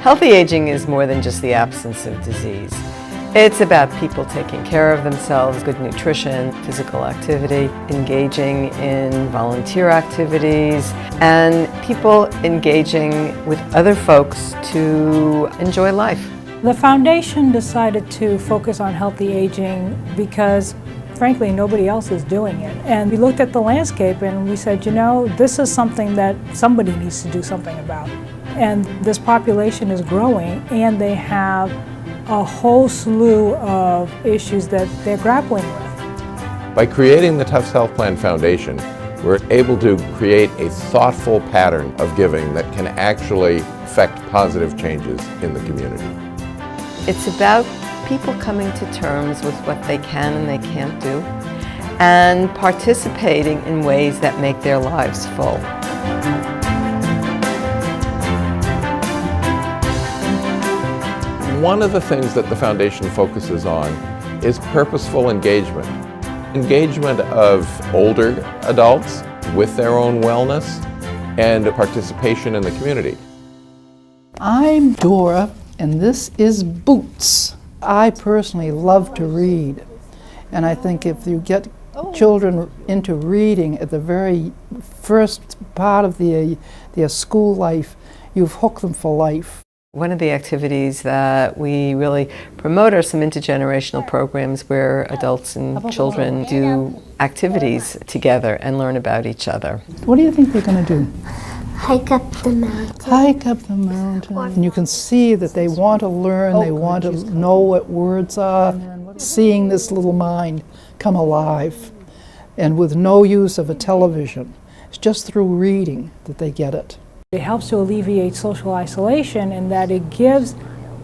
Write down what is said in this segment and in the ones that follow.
Healthy aging is more than just the absence of disease. It's about people taking care of themselves, good nutrition, physical activity, engaging in volunteer activities, and people engaging with other folks to enjoy life. The foundation decided to focus on healthy aging because, frankly, nobody else is doing it. And we looked at the landscape and we said, you know, this is something that somebody needs to do something about. And this population is growing, and they have a whole slew of issues that they're grappling with. By creating the Tufts Health Plan Foundation, we're able to create a thoughtful pattern of giving that can actually affect positive changes in the community. It's about people coming to terms with what they can and they can't do, and participating in ways that make their lives full. One of the things that the foundation focuses on is purposeful engagement. Engagement of older adults with their own wellness and participation in the community. I'm Dora, and this is Boots. I personally love to read, and I think if you get children into reading at the very first part of their school life, you've hooked them for life. One of the activities that we really promote are some intergenerational programs where adults and children do activities together and learn about each other. What do you think they're going to do? Hike up the mountain. Hike up the mountain. And you can see that they want to learn, they want to know what words are. Seeing this little mind come alive, and with no use of a television. It's just through reading that they get it. It helps to alleviate social isolation in that it gives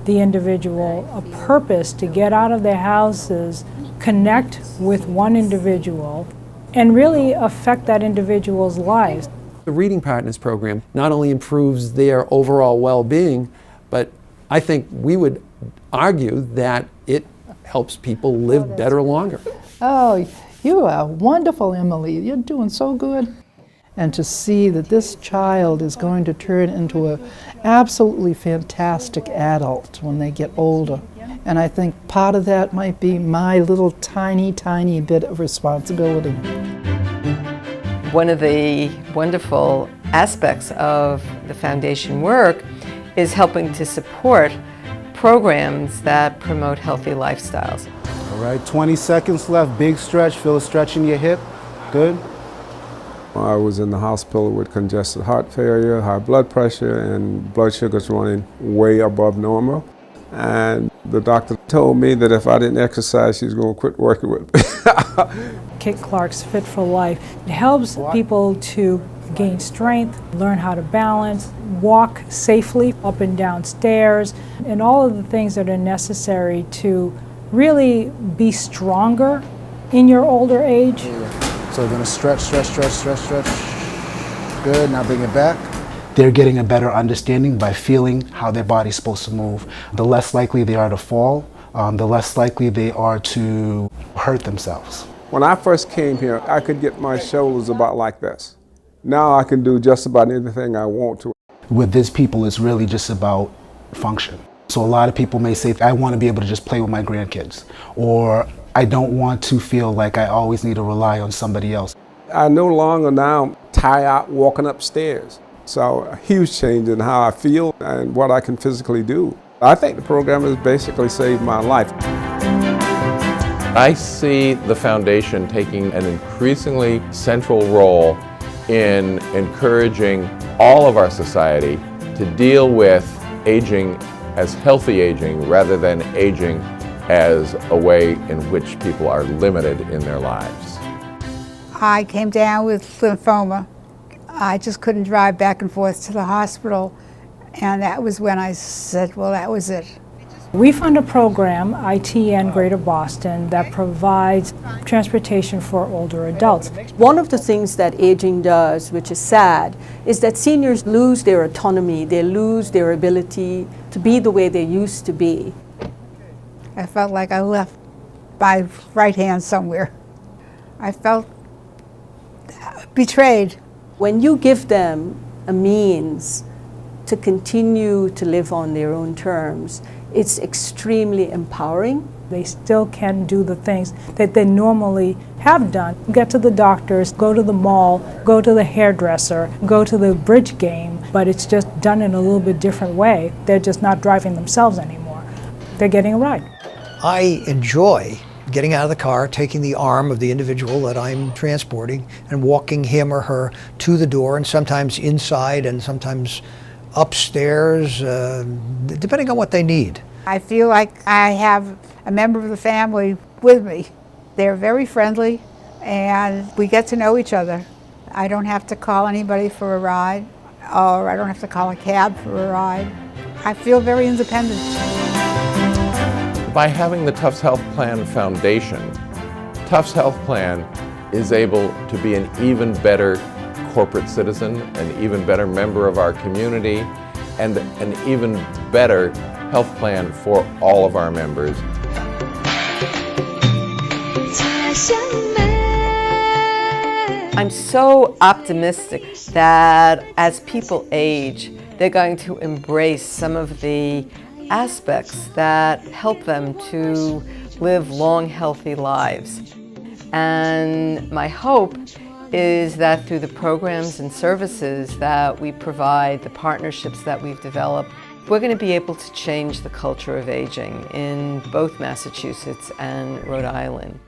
the individual a purpose to get out of their houses, connect with one individual, and really affect that individual's lives. The Reading Partners program not only improves their overall well-being, but I think we would argue that it helps people live better longer. Oh, you are wonderful, Emily. You're doing so good. And to see that this child is going to turn into an absolutely fantastic adult when they get older. And I think part of that might be my little tiny, tiny bit of responsibility. One of the wonderful aspects of the foundation work is helping to support programs that promote healthy lifestyles. All right, 20 seconds left. Big stretch. Feel a stretch in your hip. Good. I was in the hospital with congestive heart failure, high blood pressure, and blood sugars running way above normal. And the doctor told me that if I didn't exercise, she's going to quit working with me. Kit Clark's Fitful Life. It helps people to gain strength, learn how to balance, walk safely up and down stairs, and all of the things that are necessary to really be stronger in your older age. So we're going to stretch. Good, now bring it back. They're getting a better understanding by feeling how their body's supposed to move. The less likely they are to fall, the less likely they are to hurt themselves. When I first came here, I could get my shoulders about like this. Now I can do just about anything I want to. With this people, it's really just about function. So a lot of people may say, I want to be able to just play with my grandkids, or I don't want to feel like I always need to rely on somebody else. I no longer now tire out walking upstairs. So a huge change in how I feel and what I can physically do. I think the program has basically saved my life. I see the foundation taking an increasingly central role in encouraging all of our society to deal with aging as healthy aging rather than aging as a way in which people are limited in their lives. I came down with lymphoma. I just couldn't drive back and forth to the hospital, and that was when I said, well, that was it. We fund a program, ITN Greater Boston, that provides transportation for older adults. One of the things that aging does, which is sad, is that seniors lose their autonomy, they lose their ability to be the way they used to be. I felt like I left my right hand somewhere. I felt betrayed. When you give them a means to continue to live on their own terms, it's extremely empowering. They still can do the things that they normally have done. Get to the doctors, go to the mall, go to the hairdresser, go to the bridge game, but it's just done in a little bit different way. They're just not driving themselves anymore. They're getting a ride. I enjoy getting out of the car, taking the arm of the individual that I'm transporting and walking him or her to the door, and sometimes inside and sometimes upstairs, depending on what they need. I feel like I have a member of the family with me. They're very friendly and we get to know each other. I don't have to call anybody for a ride, or I don't have to call a cab for a ride. I feel very independent. By having the Tufts Health Plan Foundation, Tufts Health Plan is able to be an even better corporate citizen, an even better member of our community, and an even better health plan for all of our members. I'm so optimistic that as people age, they're going to embrace some of the aspects that help them to live long, healthy lives. And my hope is that through the programs and services that we provide, the partnerships that we've developed, we're going to be able to change the culture of aging in both Massachusetts and Rhode Island.